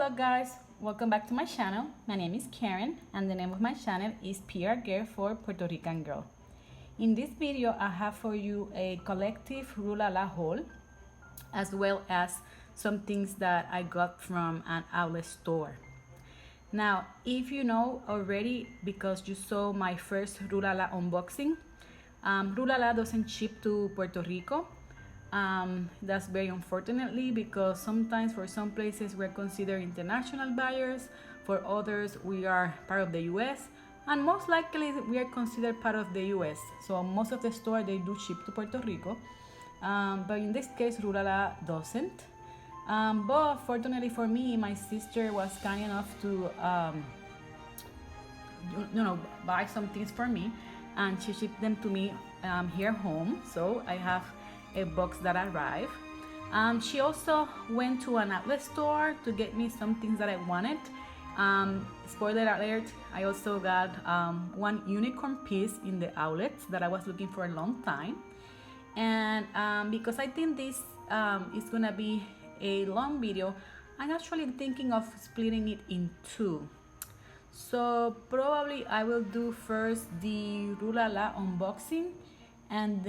Hello guys, welcome back to my channel. My name is Karen and the name of my channel is PRgrl for Puerto Rican girl. In this video I have for you a collective Rue La La Haul, as well as some things that I got from an outlet store. Now if you know already, because you saw my first Rue La La unboxing, Rue La La doesn't ship to Puerto Rico. That's very unfortunately, because sometimes for some places we're considered international buyers, for others we are part of the US, and most likely we are considered part of the US. So most of the stores, they do ship to Puerto Rico, but in this case Rue La La doesn't. But fortunately for me, my sister was kind enough to buy some things for me, and she shipped them to me here home. So I have a box that arrived. She also went to an outlet store to get me some things that I wanted. Spoiler alert, I also got one unicorn piece in the outlets that I was looking for a long time. And because I think this is gonna be a long video, I'm actually thinking of splitting it in two. So probably I will do first the Rue La La unboxing, and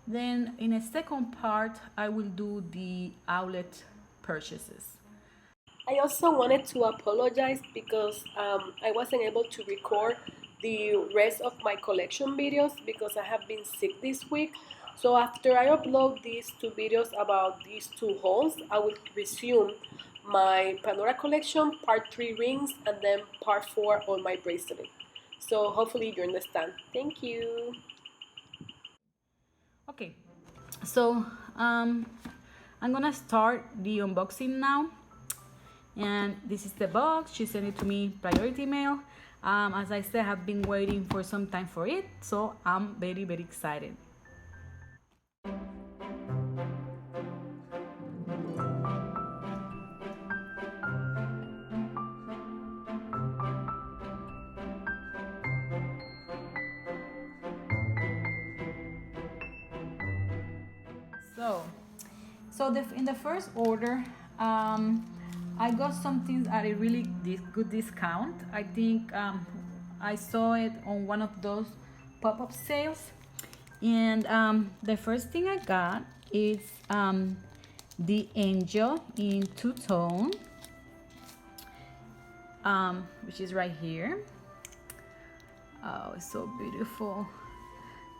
then in a second part I will do the outlet purchases. I also wanted to apologize because I wasn't able to record the rest of my collection videos because I have been sick this week. So after I upload these two videos about these two hauls, I will resume my Pandora Collection part 3 rings and then part 4 on my bracelet. So hopefully you understand. Thank you. Okay, so I'm gonna start the unboxing now, and this is the box. She sent it to me priority mail. As I said, I have been waiting for some time for it, so I'm very excited. So in the first order, I got some things at a really good discount. I think I saw it on one of those pop-up sales, and the first thing I got is the angel in two-tone, which is right here. Oh, it's so beautiful.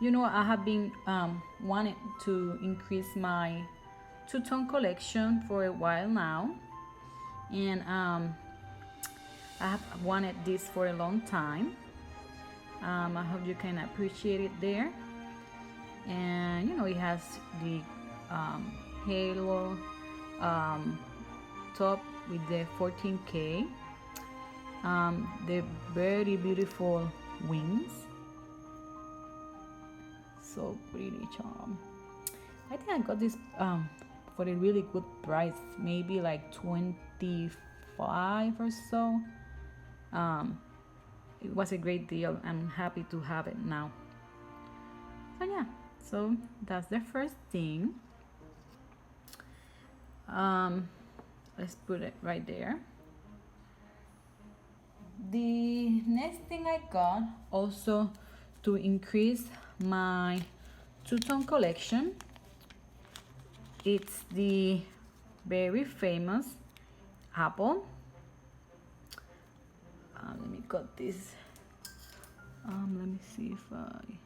You know, I have been wanting to increase my two-tone collection for a while now, and I have wanted this for a long time. I hope you can appreciate it there. And you know, it has the halo top with the 14K, the very beautiful wings, so pretty, charm. I think I got this for a really good price, maybe like 25 or so. It was a great deal. I'm happy to have it now. So yeah, so that's the first thing. Let's put it right there. The next thing I got, also to increase my two-tone collection, it's the very famous apple. Let me cut this. Let me see if I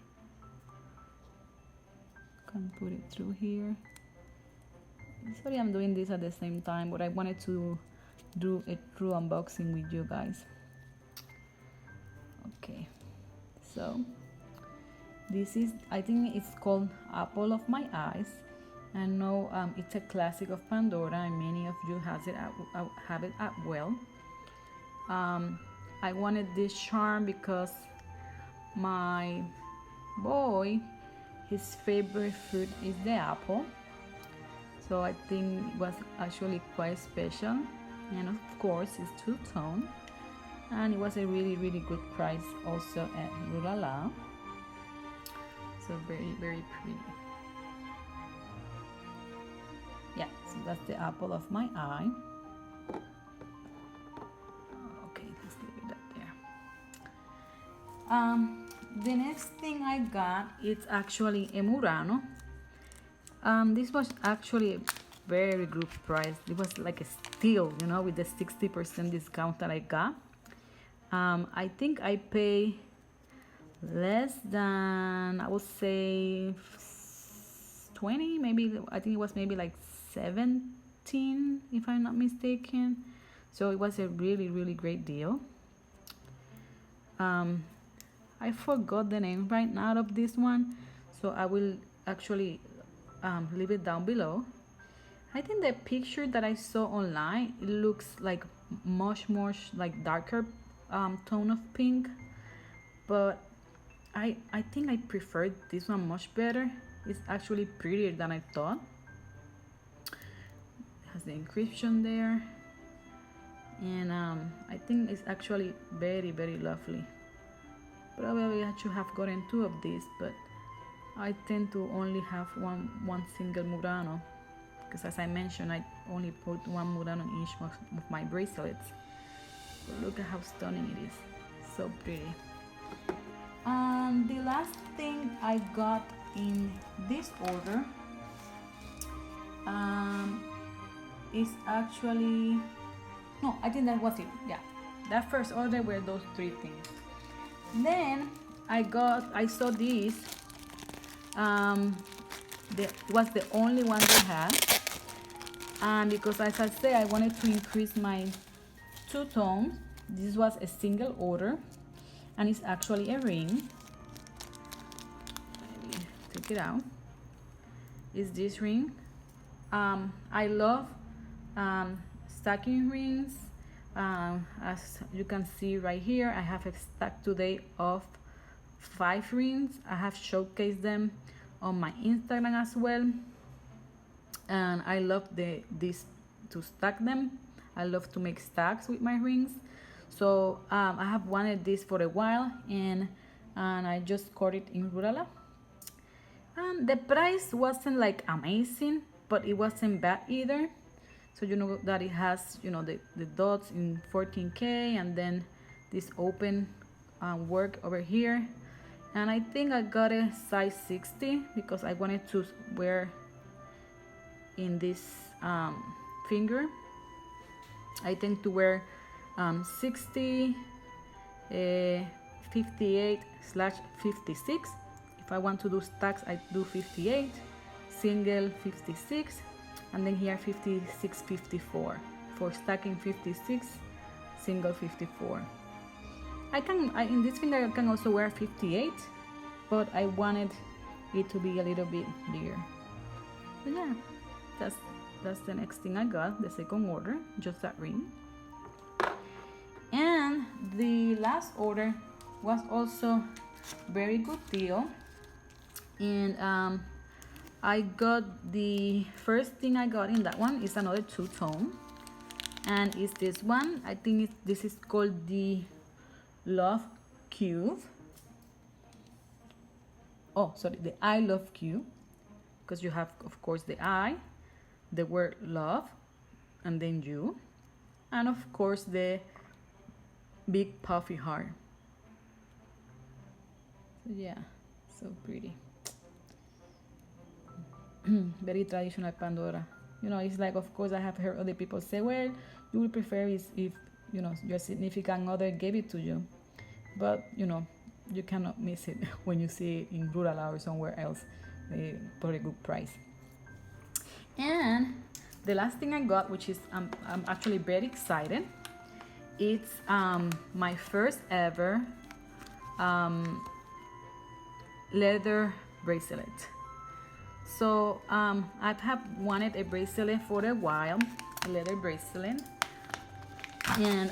can put it through here. Sorry, I'm doing this at the same time, but I wanted to do a true unboxing with you guys. Okay, so this is, I think it's called Apple of My Eyes. I know it's a classic of Pandora, and many of you have it as well. I wanted this charm because my boy, his favorite fruit is the apple, so I think it was actually quite special. And of course it's two-tone, and it was a really good price also at Rue La La. So very pretty. Yeah, So that's the apple of my eye. Okay, let's leave that there. The next thing I got, it's actually a Murano. This was actually a very good price. It was like a steal, you know, with the 60% discount that I got. I think I pay less than, I would say 20, maybe. I think it was maybe like 17 if I'm not mistaken. So it was a really great deal. I forgot the name right now of this one, so I will actually leave it down below. I think the picture that I saw online, it looks like much more like darker tone of pink, but I think I preferred this one much better. It's actually prettier than I thought. It has the inscription there, and I think it's actually very lovely. Probably I should have gotten 2 of these, but I tend to only have one single Murano, because as I mentioned, I only put 1 Murano in each of my bracelets. But look at how stunning it is. So pretty. The last thing I got in this order is actually, no, I think that was it. Yeah, that first order were those 3 things. Then I saw this. It was the only one they had, and because as I say, I wanted to increase my 2 tones. This was a single order, and it's actually a ring. Let me take it out. It's this ring. I love stacking rings. As you can see right here, I have a stack today of 5 rings. I have showcased them on my Instagram as well, and I love this to stack them. I love to make stacks with my rings. So I have wanted this for a while, and I just got it in Rue La La. The price wasn't like amazing, but it wasn't bad either. So you know that it has, you know, the dots in 14K, and then this open work over here. And I think I got a size 60 because I wanted to wear in this finger. I tend to wear 60, 58/56. If I want to do stacks, I do 58, single 56, and then here 56, 54. For stacking 56, single 54. In this finger I can also wear 58, but I wanted it to be a little bit bigger. But yeah, that's the next thing I got, the second order, just that ring. And the last order was also very good deal, and I got the first thing I got in that one is another 2-tone, and it's this one. I think this is called the Love Cube. Oh, sorry, the I Love Cube, because you have, of course, the I, the word love, and then you, and of course the big puffy heart. So yeah, so pretty. Very traditional Pandora. You know, it's like, of course, I have heard other people say, well, you would prefer if you know, your significant other gave it to you, but you know, you cannot miss it when you see it in Rue La La or somewhere else for a good price. And the last thing I got, which is I'm actually very excited, it's my first ever leather bracelet. So I have wanted a bracelet for a while, a leather bracelet, and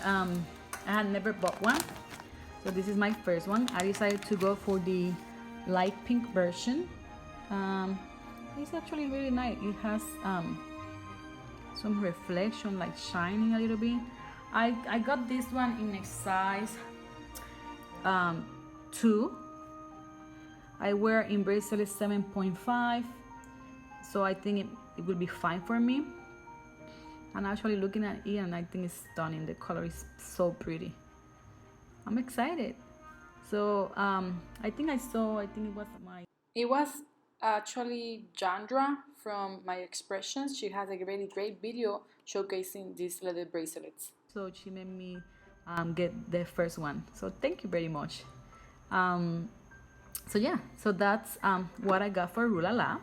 I had never bought one. So this is my first one. I decided to go for the light pink version. It's actually really nice. It has some reflection, like shining a little bit. I got this one in a size 2. I wear in bracelet 7.5, so I think it will be fine for me. I'm actually looking at it and I think it's stunning. The color is so pretty. I'm excited. So I think it was actually Jandra from my Xpressions. She has a really great video showcasing these leather bracelets. So she made me get the first one. So thank you very much. So yeah, so that's what I got for Rue La La.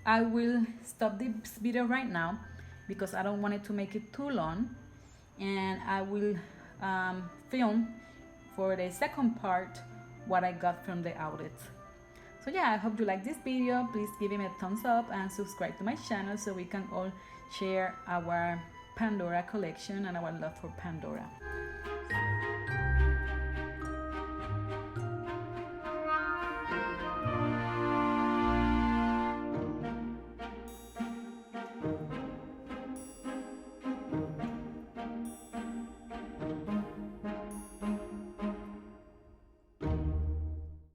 I will stop this video right now because I don't want it to make it too long, and I will film for the second part what I got from the outlet. So yeah, I hope you like this video. Please give him a thumbs up and subscribe to my channel so we can all share our Pandora collection and our love for Pandora.